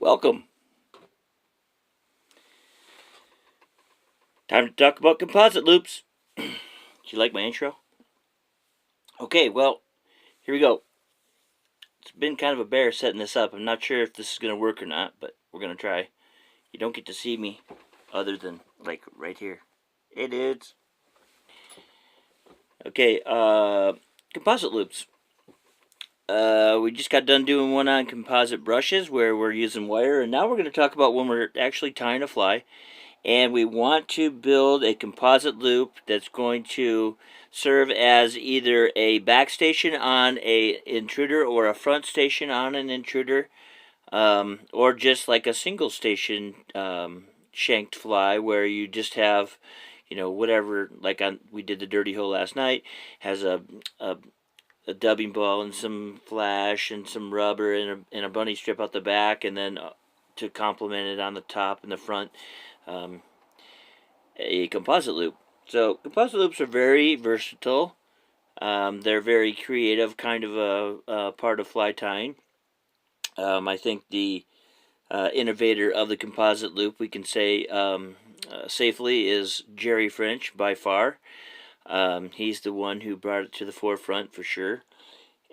Welcome. Time to talk about composite loops. Do you like my intro? Okay, well, here we go. It's been kind of a bear setting this up. I'm not sure if this is going to work or not, but we're going to try. You don't get to see me other than, like, right here. It is. Okay, composite loops. We just got done doing one on composite brushes where we're using wire, and now we're going to talk about when we're actually tying a fly. And we want to build a composite loop that's going to serve as either a back station on a intruder or a front station on an intruder, or just like a single station shanked fly where you just have, whatever, like we did the dirty hole last night, has a dubbing ball and some flash and some rubber and a bunny strip out the back, and then to complement it on the top and the front, a composite loop. So composite loops are very versatile. They're very creative, kind of a part of fly tying. I think the innovator of the composite loop, we can say safely, is Jerry French by far. He's the one who brought it to the forefront for sure.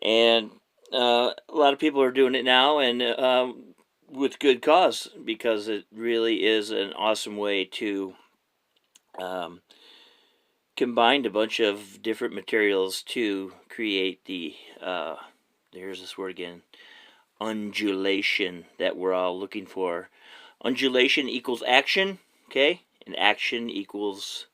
And a lot of people are doing it now, and with good cause, because it really is an awesome way to combine a bunch of different materials to create the, there's this word again, undulation that we're all looking for. Undulation equals action, okay? And action equals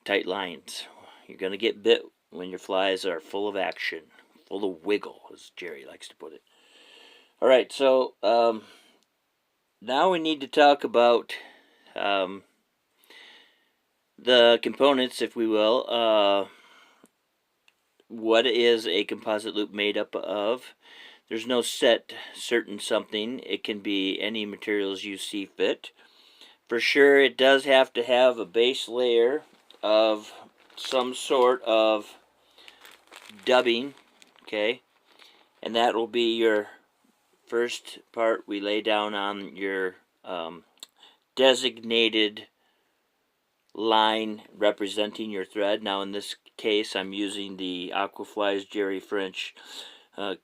tight lines. You're going to get bit when your flies are full of action, full of wiggle, as Jerry likes to put it. All right, so now we need to talk about the components, if we will. What is a composite loop made up of? There's no set certain something. It can be any materials you see fit. For sure, it does have to have a base layer of some sort of dubbing, okay? And that will be your first part we lay down on your designated line representing your thread. Now in this case I'm using the Aquafly's Jerry French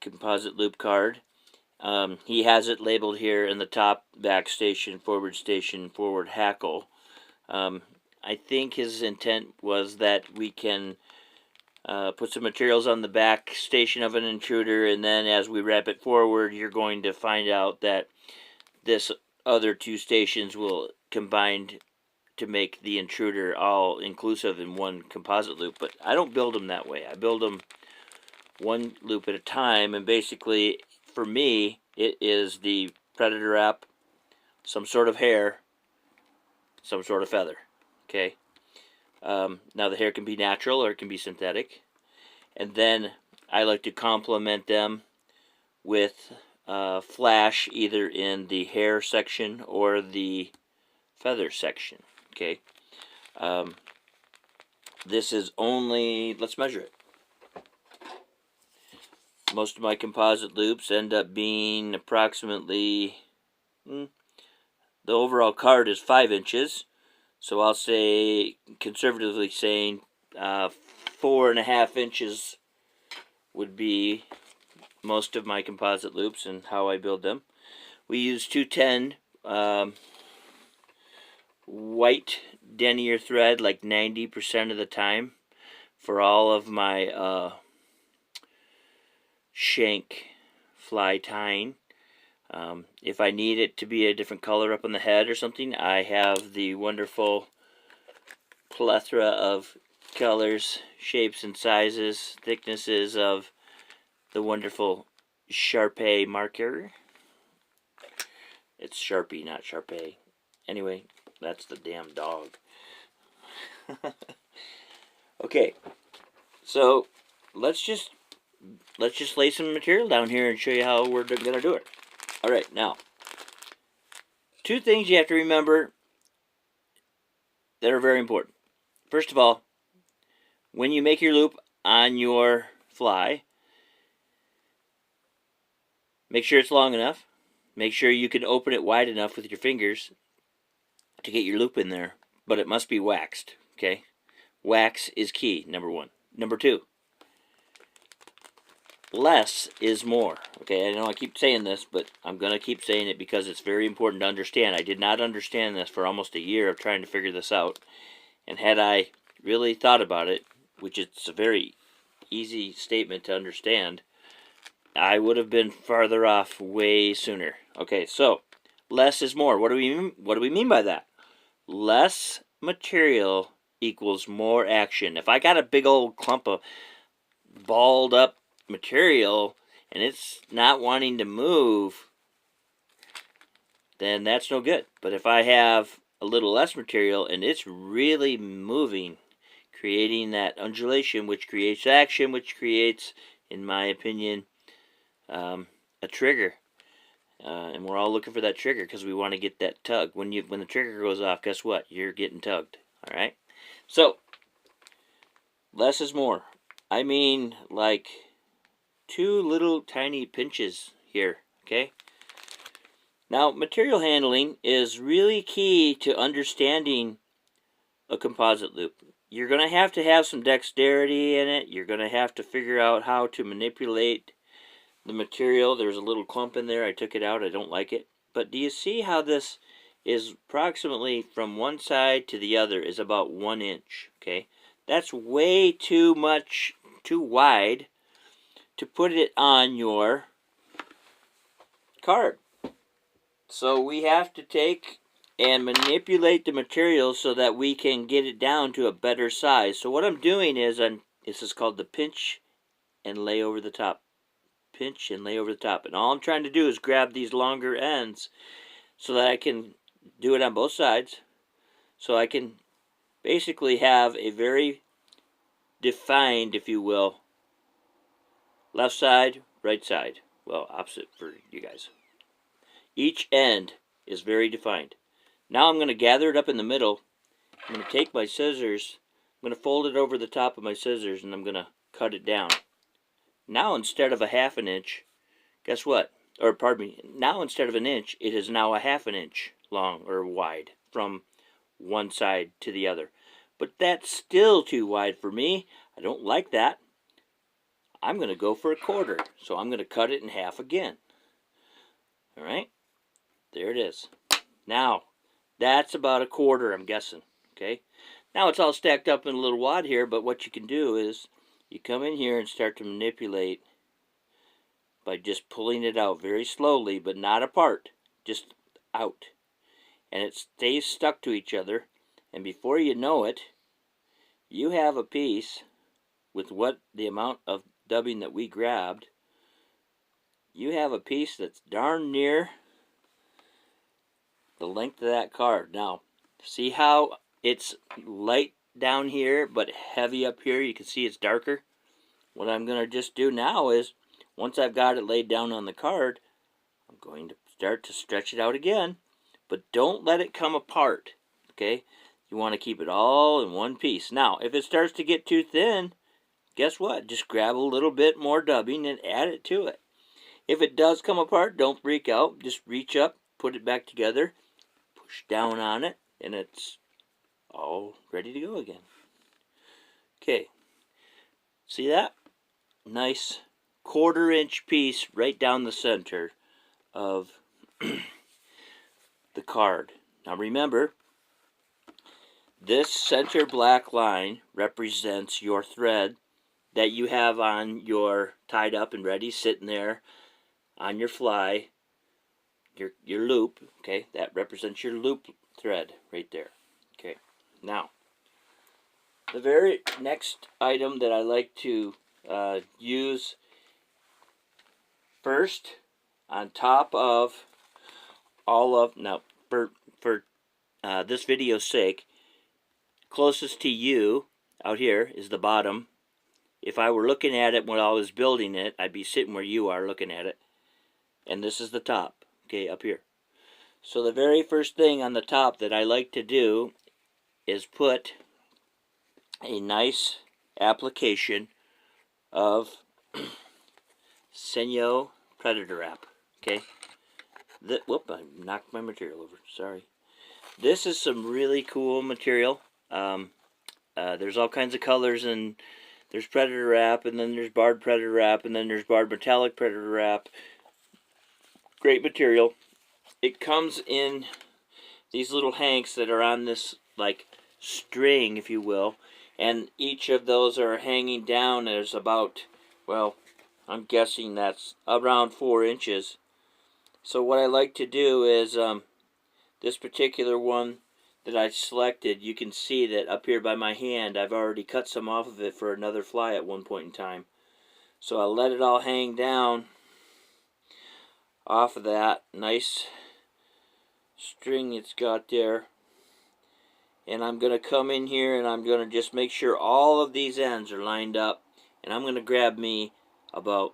composite loop card. He has it labeled here in the top: back station, forward hackle. I think his intent was that we can put some materials on the back station of an intruder, and then as we wrap it forward, you're going to find out that this other two stations will combine to make the intruder all inclusive in one composite loop. But I don't build them that way. I build them one loop at a time, and basically for me it is the predator wrap, some sort of hair, some sort of feather, okay? Now the hair can be natural or it can be synthetic, and then I like to complement them with flash either in the hair section or the feather section, okay? This is only, let's measure it. Most of my composite loops end up being approximately, the overall card is 5 inches. So I'll say, conservatively saying, 4.5 inches would be most of my composite loops and how I build them. We use 210 white denier thread like 90% of the time for all of my shank fly tying. If I need it to be a different color up on the head or something, I have the wonderful plethora of colors, shapes, and sizes, thicknesses of the wonderful Sharpay marker. It's Sharpie, not Sharpay. Anyway, that's the damn dog. Okay, so let's just lay some material down here and show you how we're gonna do it. All right, now, 2 things you have to remember that are very important. First of all, when you make your loop on your fly, make sure it's long enough. Make sure you can open it wide enough with your fingers to get your loop in there, but it must be waxed, okay? Wax is key, number one. Number two, less is more, okay? I know I keep saying this, but I'm going to keep saying it because it's very important to understand. I did not understand this for almost a year of trying to figure this out, and had I really thought about it, which it's a very easy statement to understand, I would have been farther off way sooner. Okay, so less is more. What do we mean by that? Less material equals more action. If I got a big old clump of balled up material and it's not wanting to move, then that's no good. But if I have a little less material and it's really moving, creating that undulation, which creates action, which creates, in my opinion, a trigger. And we're all looking for that trigger because we want to get that tug. When the trigger goes off, guess what? You're getting tugged. All right. So less is more. I mean, like 2 little tiny pinches here. Okay. Now, material handling is really key to understanding a composite loop. You're going to have some dexterity in it. You're going to have to figure out how to manipulate the material. There's a little clump in there. I took it out. I don't like it. But do you see how this is approximately from one side to the other is about 1 inch? Okay, that's way too much, too wide to put it on your card. So we have to take and manipulate the material so that we can get it down to a better size. So what I'm doing is, this is called the pinch and lay over the top. Pinch and lay over the top. And all I'm trying to do is grab these longer ends so that I can do it on both sides. So I can basically have a very defined, if you will, left side, right side. Well, opposite for you guys. Each end is very defined. Now I'm going to gather it up in the middle. I'm going to take my scissors. I'm going to fold it over the top of my scissors and I'm going to cut it down. Now instead of a 1/2 inch, guess what? Or pardon me, now instead of 1 inch, it is now a 1/2 inch long or wide from one side to the other. But that's still too wide for me. I don't like that. I'm going to go for 1/4. So I'm going to cut it in half again. All right? There it is. Now, that's about 1/4, I'm guessing. Okay? Now it's all stacked up in a little wad here, but what you can do is you come in here and start to manipulate by just pulling it out very slowly, but not apart, just out. And it stays stuck to each other, and before you know it, you have a piece with the amount of dubbing that we grabbed, you have a piece that's darn near the length of that card. Now, see how it's light down here but heavy up here? You can see it's darker. What I'm going to just do now is, once I've got it laid down on the card, I'm going to start to stretch it out again, but don't let it come apart, okay? You want to keep it all in one piece. Now, if it starts to get too thin, guess what? Just grab a little bit more dubbing and add it to it. If it does come apart, don't freak out. Just reach up, put it back together, push down on it, and it's all ready to go again. Okay, see that? Nice 1/4 inch piece right down the center of the card. Now remember, this center black line represents your thread that you have on your tied up and ready, sitting there on your fly, your loop. Okay, that represents your loop thread right there. Okay, now the very next item that I like to use first on top of all of, now for this video's sake, closest to you out here is the bottom. If I were looking at it when I was building it, I'd be sitting where you are looking at it, and this is the top, okay, up here. So the very first thing on the top that I like to do is put a nice application of Senyo Predator wrap. Okay, Whoop, I knocked my material over. Sorry. This is some really cool material. There's all kinds of colors, and there's predator wrap, and then there's barred predator wrap, and then there's barred metallic predator wrap. Great material. It comes in these little hanks that are on this, like, string, if you will, and each of those are hanging down. There's about, well, I'm guessing that's around 4 inches. So what I like to do is, this particular one that I selected, you can see that up here by my hand, I've already cut some off of it for another fly at one point in time. So I'll let it all hang down off of that nice string it's got there. And I'm going to come in here and I'm going to just make sure all of these ends are lined up. And I'm going to grab me about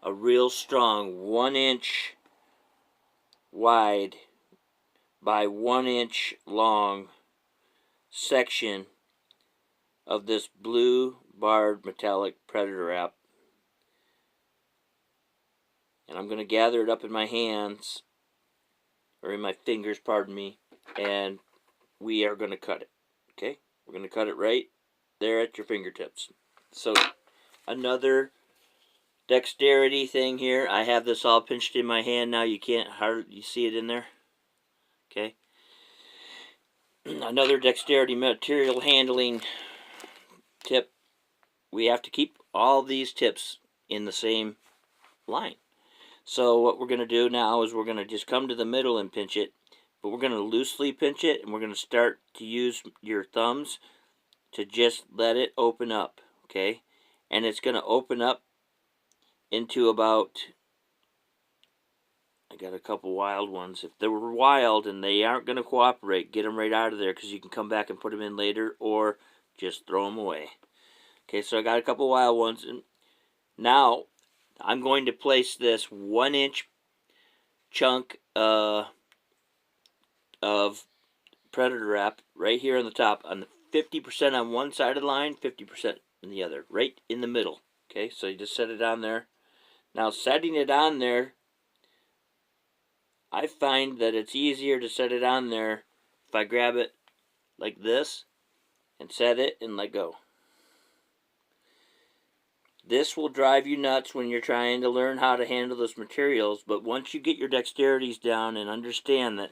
a real strong 1 inch wide by 1 inch long section of this blue barred metallic predator wrap. And I'm going to gather it up in my hands, or in my fingers, pardon me, and we are going to cut it. Okay? We're going to cut it right there at your fingertips. So, another dexterity thing here. I have this all pinched in my hand now. You can't hardly see it in there. Okay? Another dexterity material handling tip. We have to keep all these tips in the same line. So what we're going to do now is we're going to just come to the middle and pinch it, but we're going to loosely pinch it, and we're going to start to use your thumbs to just let it open up, okay? And it's going to open up into about, I got a couple wild ones. If they were wild and they aren't going to cooperate, get them right out of there, because you can come back and put them in later, or just throw them away. Okay, so I got a couple wild ones, and now I'm going to place this 1 inch chunk of predator wrap right here on the top, on the 50% on one side of the line, 50% on the other, right in the middle. Okay, so you just set it on there. Now, setting it on there, I find that it's easier to set it on there if I grab it like this and set it and let go. This will drive you nuts when you're trying to learn how to handle those materials, but once you get your dexterities down and understand that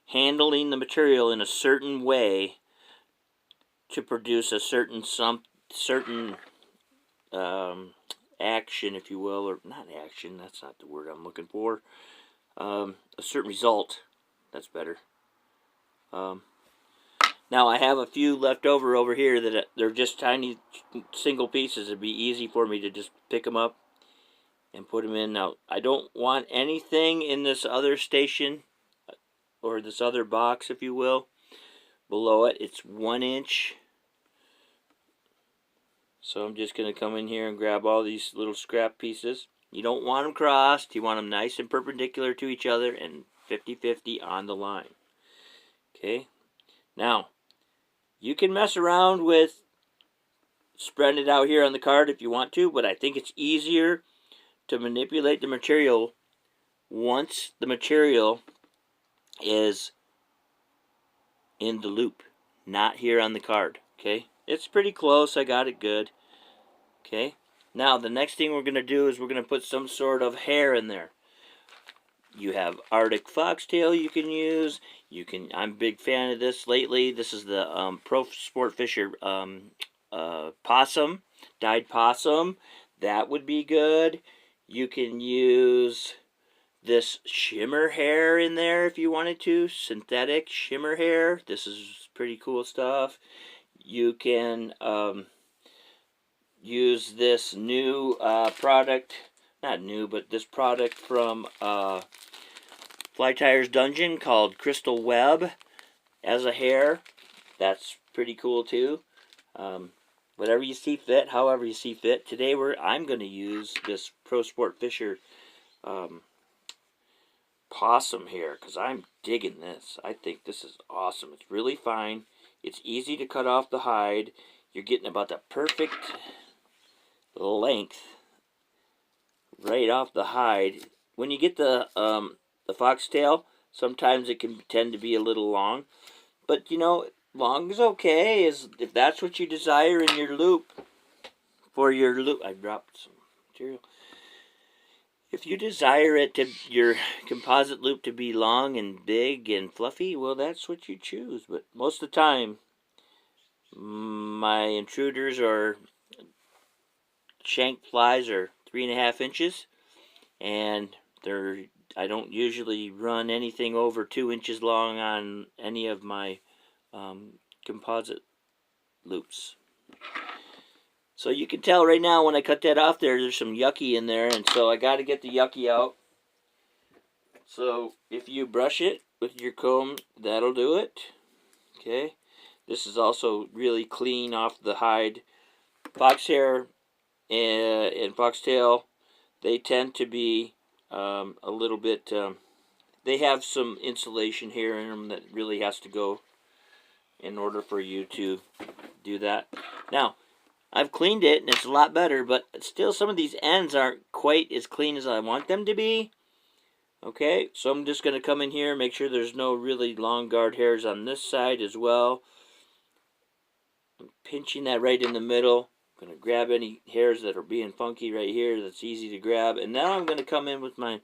handling the material in a certain way to produce a certain action, if you will, or not action, that's not the word I'm looking for, a certain result, that's better. Now I have a few left over here that they're just tiny single pieces. It'd be easy for me to just pick them up and put them in. Now I don't want anything in this other station, or this other box, if you will, below it. It's 1 inch. So I'm just going to come in here and grab all these little scrap pieces. You don't want them crossed. You want them nice and perpendicular to each other and 50-50 on the line. Okay. Now, you can mess around with spreading it out here on the card if you want to, but I think it's easier to manipulate the material once the material is in the loop, not here on the card. Okay, it's pretty close. I got it good. Okay, now the next thing we're going to do is we're going to put some sort of hair in there. You have Arctic foxtail you can use. I'm a big fan of this lately. This is the Pro Sport Fisher possum, dyed possum. That would be good. You can use this shimmer hair in there if you wanted to. Synthetic shimmer hair. This is pretty cool stuff. You can use this new product. Not new, but this product from Fly Tyers Dungeon called Crystal Web as a hair. That's pretty cool too. Whatever you see fit, however you see fit. Today I'm going to use this Pro Sport Fisher possum hair because I'm digging this. I think this is awesome. It's really fine. It's easy to cut off the hide. You're getting about the perfect length right off the hide. When you get the the foxtail. Sometimes it can tend to be a little long, but you know, long is okay, is if that's what you desire in your loop. For your loop, I dropped some material. If you desire it to your composite loop to be long and big and fluffy, well, that's what you choose. But most of the time, my intruders or shank flies are 3.5 inches, and I don't usually run anything over 2 inches long on any of my composite loops. So you can tell right now when I cut that off there's some yucky in there, and so I got to get the yucky out. So if you brush it with your comb, that'll do it. Okay, this is also really clean off the hide. Fox hair and foxtail, they tend to be a little bit, they have some insulation here in them that really has to go in order for you to do that. Now, I've cleaned it and it's a lot better, but still some of these ends aren't quite as clean as I want them to be. Okay, so I'm just going to come in here, make sure there's no really long guard hairs on this side as well. I'm pinching that right in the middle. I'm going to grab any hairs that are being funky right here that's easy to grab. And now I'm going to come in with my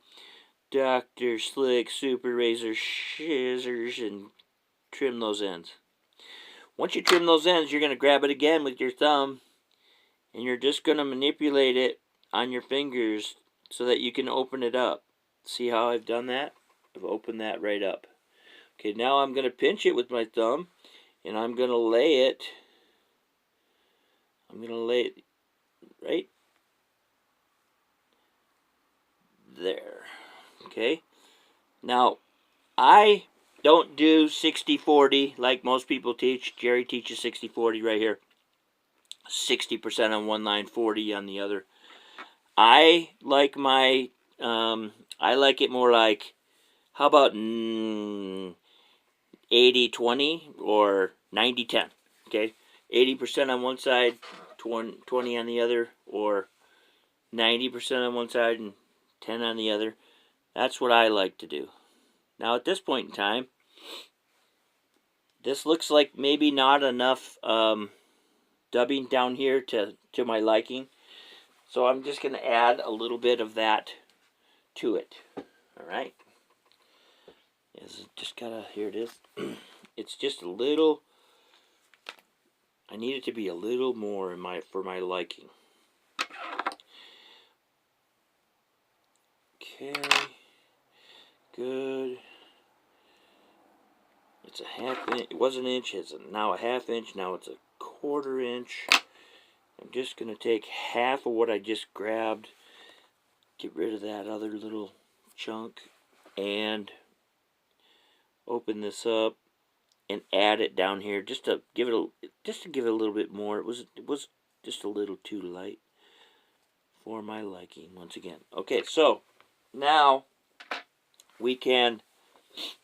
Dr. Slick Super Razor scissors and trim those ends. Once you trim those ends, you're going to grab it again with your thumb, and you're just going to manipulate it on your fingers so that you can open it up. See how I've done that? I've opened that right up. Okay, now I'm going to pinch it with my thumb, and I'm going to lay it. I'm going to lay it right there. Okay, now I don't do 60-40 like most people teach. Jerry teaches 60-40 right here. 60% on one line, 40 on the other. I like my, I like it more like, how about 80-20 or 90-10, okay? 80% on one side, 20 on the other, or 90% on one side and 10 on the other. That's what I like to do. Now at this point in time, this looks like maybe not enough dubbing down here to my liking. So I'm just going to add a little bit of that to it. Alright. Just gotta, here it is. It's just a little, I need it to be a little more for my liking. Okay. Good. It's a half inch. It was an inch. It's now a half inch. Now it's a 1/4 inch. I'm just going to take half of what I just grabbed, get rid of that other little chunk, and open this up and add it down here just to give it a little bit more. It was just a little too light for my liking once again. Okay, so now we can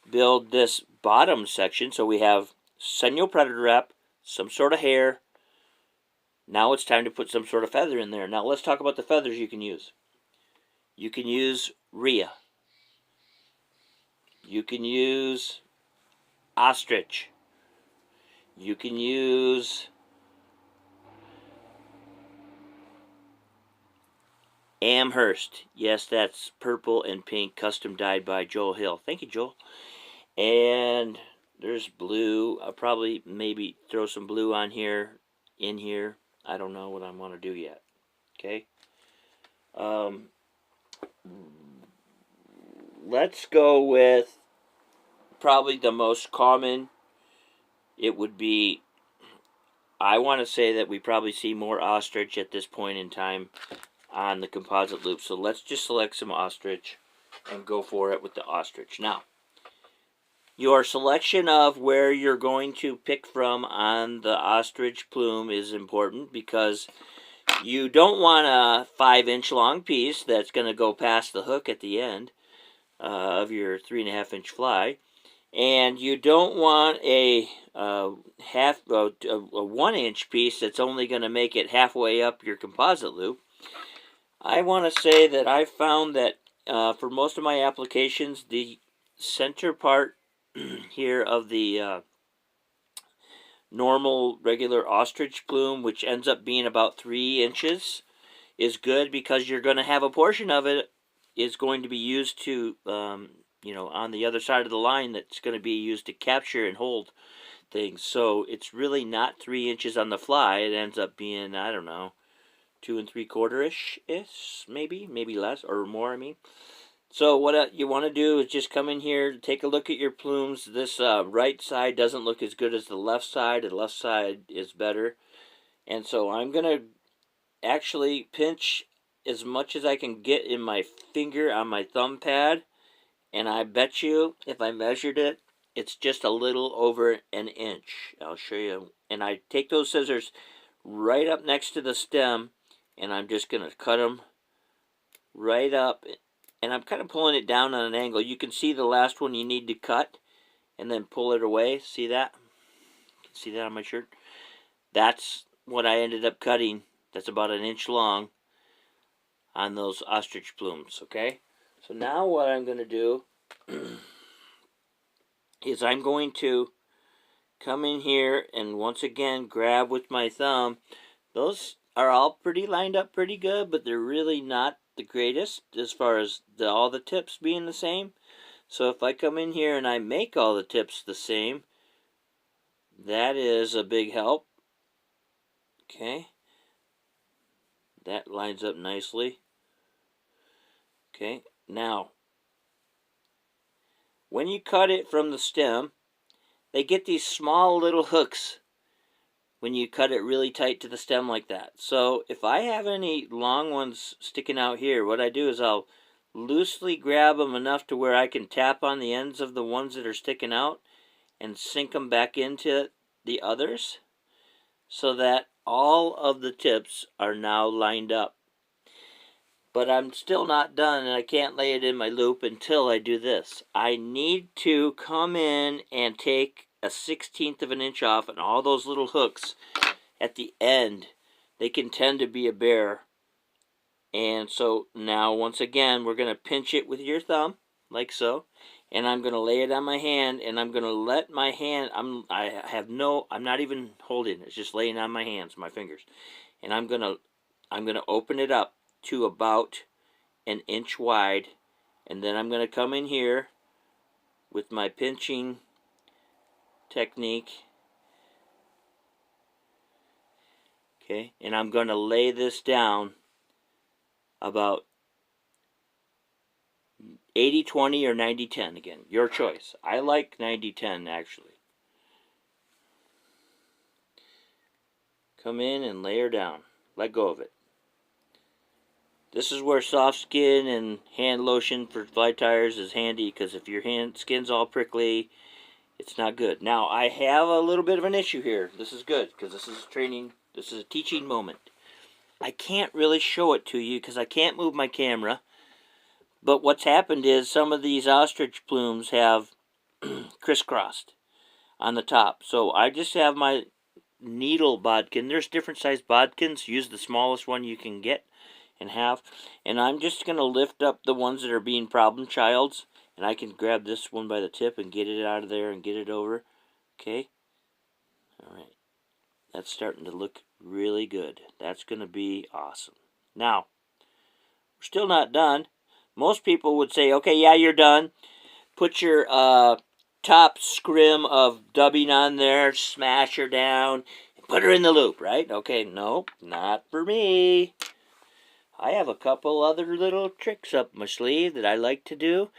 build this bottom section. So we have senile predator rep, some sort of hair. Now it's time to put some sort of feather in there. Now let's talk about the feathers you can use. You can use rhea. You can use ostrich. You can use Amherst. Yes, that's purple and pink, custom dyed by Joel Hill. Thank you, Joel. And there's blue. I'll probably maybe throw some blue on here, in here. I don't know what I want to do yet. Okay. Let's go with probably the most common. It would be, I want to say that we probably see more ostrich at this point in time on the composite loop. So let's just select some ostrich and go for it with the ostrich. Now, your selection of where you're going to pick from on the ostrich plume is important, because you don't want a 5-inch long piece that's going to go past the hook at the end of your 3.5-inch fly, and you don't want a 1-inch piece that's only going to make it halfway up your composite loop. I want to say that I found that for most of my applications, the center part here of the normal regular ostrich plume, which ends up being about 3 inches, is good because you're going to have a portion of it is going to be used to, on the other side of the line, that's going to be used to capture and hold things. So it's really not 3 inches on the fly. It ends up being, I don't know, 2 3/4 ish, maybe less or more. I mean, so what you want to do is just come in here, take a look at your plumes. This right side doesn't look as good as the left side. The left side is better, and so I'm gonna actually pinch as much as I can get in my finger on my thumb pad, and I bet you if I measured it, it's just a little over an inch. I'll show you. And I take those scissors right up next to the stem, and I'm just going to cut them right up, and I'm kind of pulling it down on an angle. You can see the last one you need to cut, and then pull it away. See that? See that on my shirt? That's what I ended up cutting. That's about an inch long on those ostrich plumes, okay? So now what I'm going to do is I'm going to come in here and once again grab with my thumb. Those are all pretty lined up pretty good, but they're really not the greatest as far as all the tips being the same. So if I come in here and I make all the tips the same, that is a big help. Okay. That lines up nicely. Okay. Now, when you cut it from the stem, they get these small little hooks when you cut it really tight to the stem like that. So if I have any long ones sticking out here, what I do is I'll loosely grab them enough to where I can tap on the ends of the ones that are sticking out and sink them back into the others so that all of the tips are now lined up. But I'm still not done, and I can't lay it in my loop until I do this. I need to come in and take a 1/16 of an inch off, and all those little hooks at the end, they can tend to be a bear. And so now, once again, we're going to pinch it with your thumb, like so. And I'm going to lay it on my hand, and I'm going to let my hand, I'm not even holding it. It's just laying on my hands, my fingers. And I'm going to open it up to about an inch wide, and then I'm going to come in here with my pinching technique, okay, and I'm going to lay this down about 80-20 or 90-10. Again, your choice. I like 90-10 actually. Come in and lay her down. Let go of it. This is where soft skin and hand lotion for fly tires is handy, because if your skin's all prickly, it's not good. Now, I have a little bit of an issue here. This is good, because this is training. This is a teaching moment. I can't really show it to you because I can't move my camera. But what's happened is some of these ostrich plumes have crisscrossed on the top. So I just have my needle bodkin. There's different sized bodkins. Use the smallest one you can get and have. And I'm just going to lift up the ones that are being problem childs. And I can grab this one by the tip and get it out of there and get it over. Okay. All right. That's starting to look really good. That's going to be awesome. Now, we're still not done. Most people would say, okay, yeah, you're done. Put your top scrim of dubbing on there, smash her down, and put her in the loop, right? Okay, nope, not for me. I have a couple other little tricks up my sleeve that I like to do,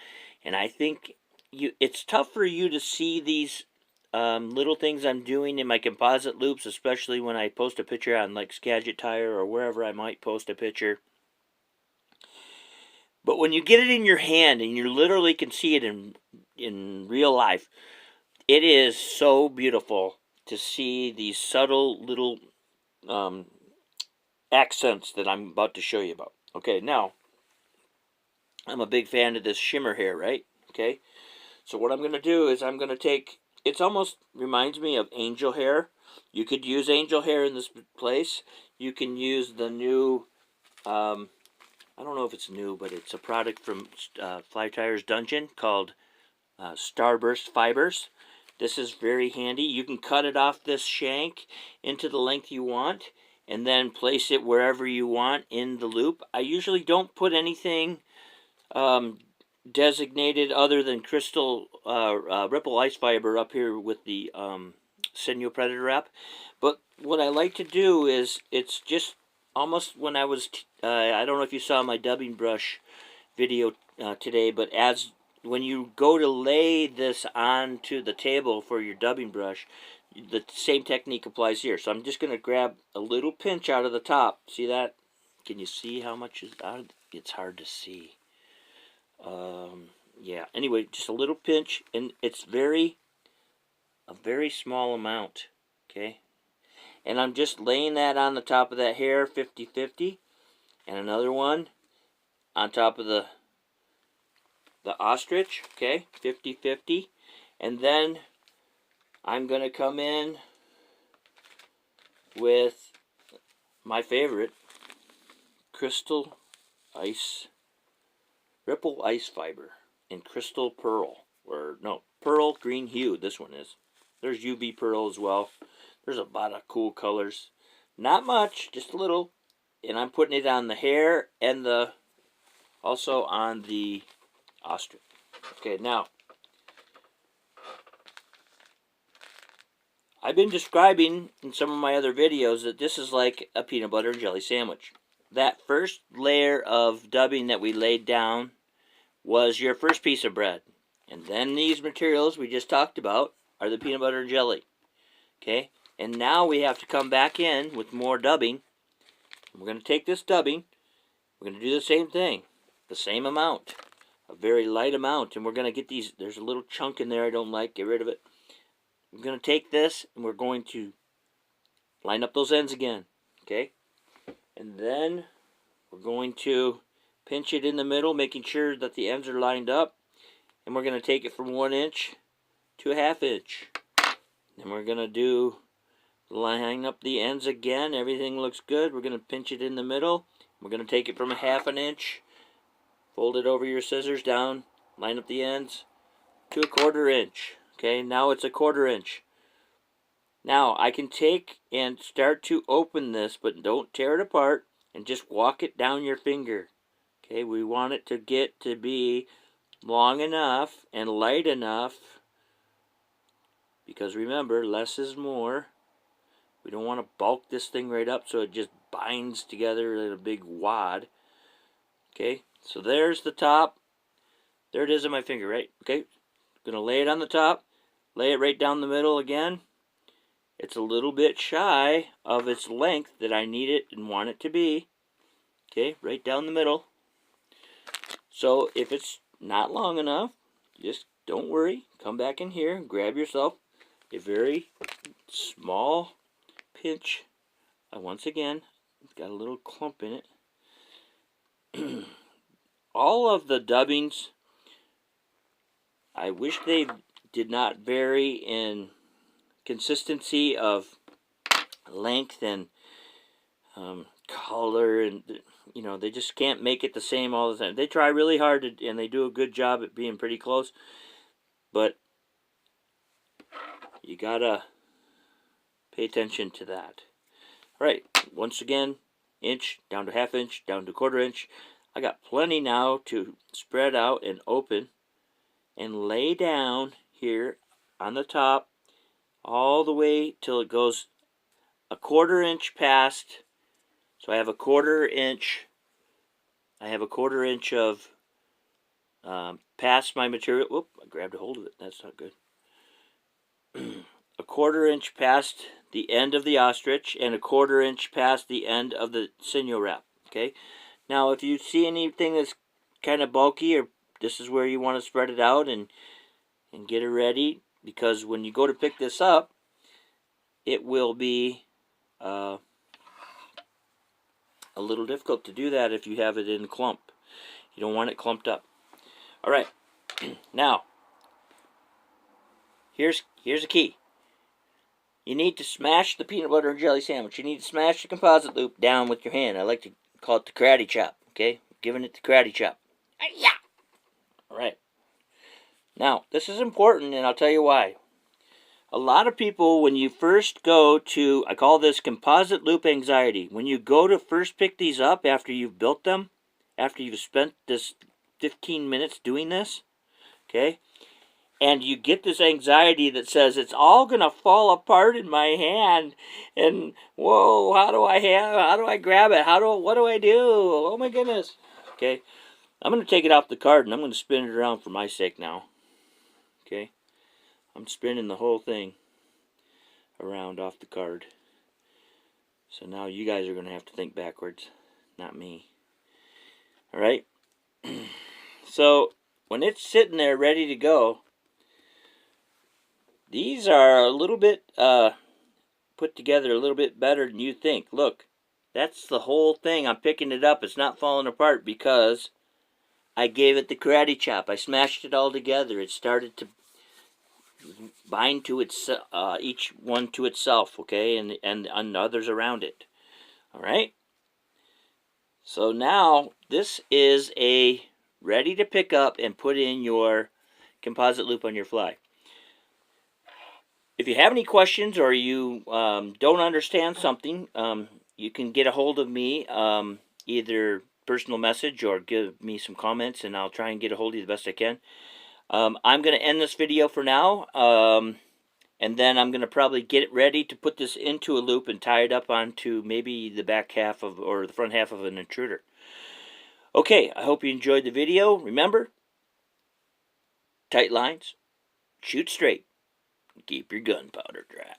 and I think it's tough for you to see these little things I'm doing in my composite loops, especially when I post a picture on like Skagit Tire or wherever I might post a picture. But when you get it in your hand and you literally can see it in real life, it is so beautiful to see these subtle little accents that I'm about to show you about. Okay, now, I'm a big fan of this shimmer hair, right? Okay, so what I'm going to do is I'm going to take, it almost reminds me of angel hair. You could use angel hair in this place. You can use the new I don't know if it's new, but it's a product from Fly Tires Dungeon called Starburst Fibers. This is very handy. You can cut it off this shank into the length you want and then place it wherever you want in the loop. I usually don't put anything designated other than crystal ripple ice fiber up here with the sinew predator wrap. But what I like to do is, it's just almost when I was, I don't know if you saw my dubbing brush video today, but when you go to lay this onto the table for your dubbing brush, the same technique applies here. So I'm just going to grab a little pinch out of the top. See that? Can you see how much is out? It's hard to see. Yeah, anyway, just a little pinch, and it's a very small amount, okay? And I'm just laying that on the top of that hair, 50-50, and another one on top of the ostrich, okay, 50-50, and then I'm going to come in with my favorite, crystal ice, ripple ice fiber in crystal pearl, or no, pearl green hue, this one is. There's UV pearl as well. There's a lot of cool colors. Not much, just a little. And I'm putting it on the hair and also on the ostrich. Okay, now, I've been describing in some of my other videos that this is like a peanut butter and jelly sandwich. That first layer of dubbing that we laid down was your first piece of bread. And then these materials we just talked about are the peanut butter and jelly. Okay? And now we have to come back in with more dubbing. We're going to take this dubbing. We're going to do the same thing. The same amount. A very light amount. And we're going to get these. There's a little chunk in there I don't like. Get rid of it. We're going to take this and we're going to line up those ends again. Okay? And then we're going to pinch it in the middle, making sure that the ends are lined up. And we're going to take it from 1 inch to 1/2 inch. Then we're going to line up the ends again. Everything looks good. We're going to pinch it in the middle. We're going to take it from 1/2 inch, fold it over your scissors down, line up the ends to 1/4 inch. Okay, now it's 1/4 inch. Now I can take and start to open this, but don't tear it apart, and just walk it down your finger. Okay, we want it to get to be long enough and light enough, because remember, less is more. We don't want to bulk this thing right up so it just binds together in a big wad. Okay, so there's the top. There it is on my finger, right? Okay, I'm going to lay it on the top, lay it right down the middle again. It's a little bit shy of its length that I need it and want it to be. Okay, right down the middle. So if it's not long enough, just don't worry. Come back in here and grab yourself a very small pinch. Once again, it's got a little clump in it. All of the dubbings, I wish they did not vary in consistency of length and color, and you know, they just can't make it the same all the time. They try really hard to, and they do a good job at being pretty close, but you gotta pay attention to that. Alright, once again, inch down to 1/2 inch, down to 1/4 inch. I got plenty now to spread out and open and lay down here on the top all the way till it goes 1/4 inch past. So I have 1/4 inch. I have 1/4 inch of past my material. Whoop! I grabbed a hold of it. That's not good. 1/4 inch past the end of the ostrich and 1/4 inch past the end of the sinew wrap. Okay. Now, if you see anything that's kind of bulky, or this is where you want to spread it out and get it ready, because when you go to pick this up, it will be a little difficult to do that if you have it in clump. You don't want it clumped up. All right. Now, here's a key. You need to smash the peanut butter and jelly sandwich. You need to smash the composite loop down with your hand. I like to call it the karate chop. Okay, giving it the karate chop. Yeah. All right. Now, this is important, and I'll tell you why. A lot of people, when you first go to, I call this composite loop anxiety. When you go to first pick these up after you've built them, after you've spent this 15 minutes doing this, okay, and you get this anxiety that says it's all gonna fall apart in my hand, and whoa, how do I grab it? What do I do? Oh my goodness. Okay, I'm gonna take it off the card and I'm gonna spin it around for my sake now. Okay, I'm spinning the whole thing around off the card. So now you guys are gonna have to think backwards, not me. All right. So when it's sitting there ready to go, these are a little bit put together a little bit better than you think. Look, that's the whole thing. I'm picking it up. It's not falling apart because I gave it the karate chop. I smashed it all together. It started to bind to its each one to itself, okay, and others around it. All right. So now this is a ready to pick up and put in your composite loop on your fly. If you have any questions or you don't understand something, you can get a hold of me, either personal message or give me some comments, and I'll try and get a hold of you the best I can. I'm going to end this video for now, and then I'm going to probably get it ready to put this into a loop and tie it up onto maybe the back half of, or the front half of an intruder. Okay, I hope you enjoyed the video. Remember, tight lines, shoot straight, keep your gunpowder dry.